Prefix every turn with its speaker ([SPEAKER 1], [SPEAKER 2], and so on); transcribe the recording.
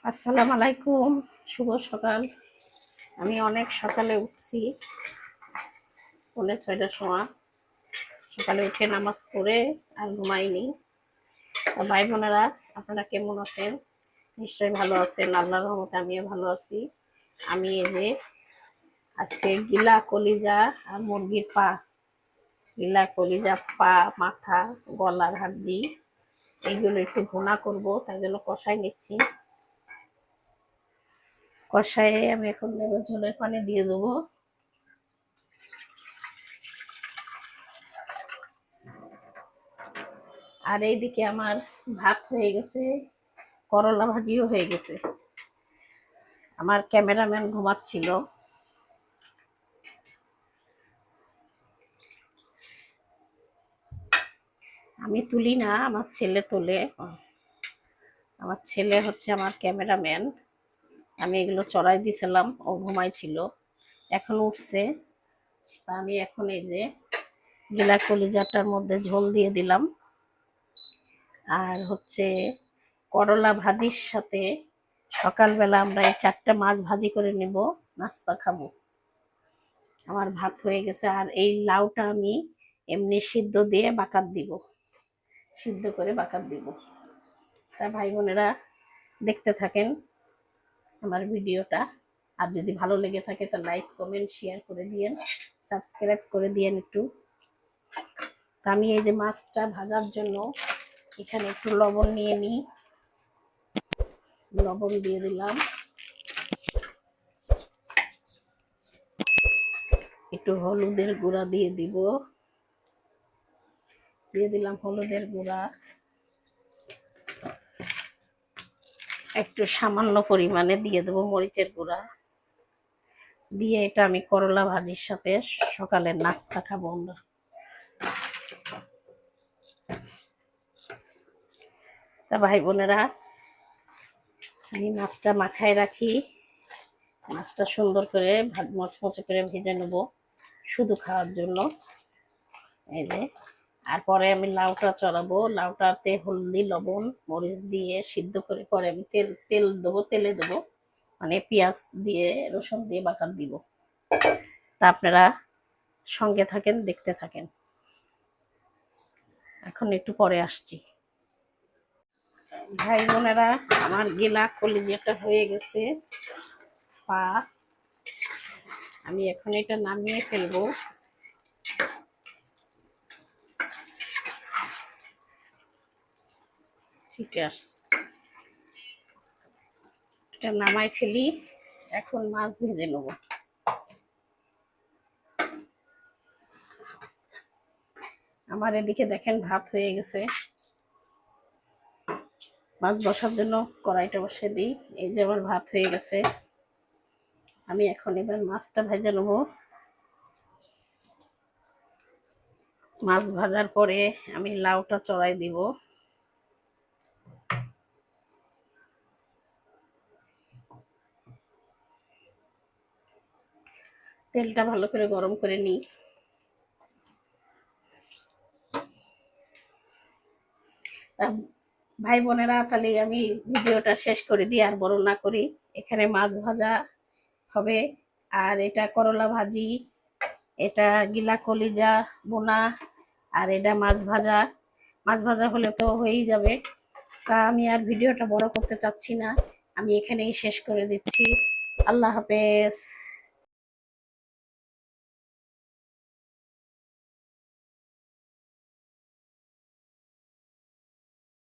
[SPEAKER 1] আসসালামু আলাইকুম, শুভ সকাল। আমি অনেক সকালে উঠছি, পৌনে 6টার সময়। সকালে উঠে নামাজ পড়ে আর ঘুমাইনি। ভাই বোনেরা, আপনারা কেমন আছেন? নিশ্চয়ই ভালো আছেন। আল্লাহর রহমতে আমিও ভালো আছি। আমি এই যে আজকে গিলা কলিজা আর মুরগির পা, গিলা কলিজা পা, মাথা, গলার হাড্ডি, এইগুলো একটু ভুনা করব, তাই জন্য কষাই নিচ্ছি। কষায়ে আমি এখন দেবো, ঝোলের পানি দিয়ে দেবো। আর এইদিকে আমার ভাত হয়ে গেছে, করলা ভাজিও হয়ে গেছে। আমার ক্যামেরাম্যান ঘুমাচ্ছিল। আমি তুলি না, আমার ছেলে তোলে। আমার ছেলে হচ্ছে আমার ক্যামেরাম্যান। আমি এগুলো চড়াই দিছিলাম, ও ঘুমাইছিল, এখন উঠছে। তা আমি এখন এই যে গিলা কলিজাটার মধ্যে ঝোল দিয়ে দিলাম। আর হচ্ছে করলা ভাজির সাথে সকালবেলা আমরা এই 4টা মাছ ভাজি করে নেব, নাস্তা খাবো। আমার ভাত হয়ে গেছে। আর এই লাউটা আমি এমনি সিদ্ধ দিয়ে বাকাত দিব, সিদ্ধ করে বাকাত দিব। তা ভাই বোনেরা, দেখতে থাকেন আমার ভিডিওটা। আর যদি ভালো লেগে থাকে তা লাইক কমেন্ট শেয়ার করে দিয়েন, সাবস্ক্রাইব করে দিয়েন একটু। তা আমি এই যে মাছটা ভাজার জন্য এখানে একটু লবণ নিয়ে নিই, লবণ দিয়ে দিলাম, একটু হলুদের গুঁড়া দিয়ে দিব, দিয়ে দিলাম হলুদের গুঁড়া, একটু সামান্য পরিমাণে দিয়ে দেবো মরিচের গুঁড়া। দিয়ে এটা আমি করলা ভাজির সাথে সকালের নাস্তা খাবো আমরা। তা ভাই বোনেরা, আমি মাছটা মাখায় রাখি। মাছটা সুন্দর করে মচমচে করে ভেজে নেব, শুধু খাওয়ার জন্য। এই যে, আর পরে আমি লাউটা চড়াবো। লাউটাতে হলদি লবণ মরিচ দিয়ে সিদ্ধ করে পরে আমি তেল দেবো, তেলে দেবো, মানে পেঁয়াজ দিয়ে রসুন দিয়ে বাগার দিব। তা আপনারা সঙ্গে থাকেন, দেখতে থাকেন। এখন একটু পরে আসছি। ভাই বোনেরা, আমার গিলা কলিজাটা হয়ে গেছে, পা। আমি এখন এটা নামিয়ে ফেলবো। ঠিক আছে, এটা নামাই ফেলি। এখন মাছ ভেজে নেব। আমার এদিকে দেখেন ভাত হয়ে গেছে। মাছ বসার জন্য কড়াইটা বসে দিই। এই যে আমার ভাত হয়ে গেছে। আমি এখন এবার মাছটা ভেজে নেব। মাছ ভাজার পরে আমি লাউটা চড়াই দিব। তেলটা ভালো করে গরম করে নিই। ভাই বোনেরা, তাহলে আমি ভিডিওটা শেষ করে দিই, আর বড় না করি। এখানে মাছ ভাজা হবে, আর এটা করলা ভাজি, এটা গিলা কলিজা বোনা, আর এটা মাছ ভাজা। মাছ ভাজা হলে তো হয়েই যাবে। তা আমি আর ভিডিওটা বড় করতে চাচ্ছি না, আমি এখানেই শেষ করে দিচ্ছি। আল্লাহ হাফেজ।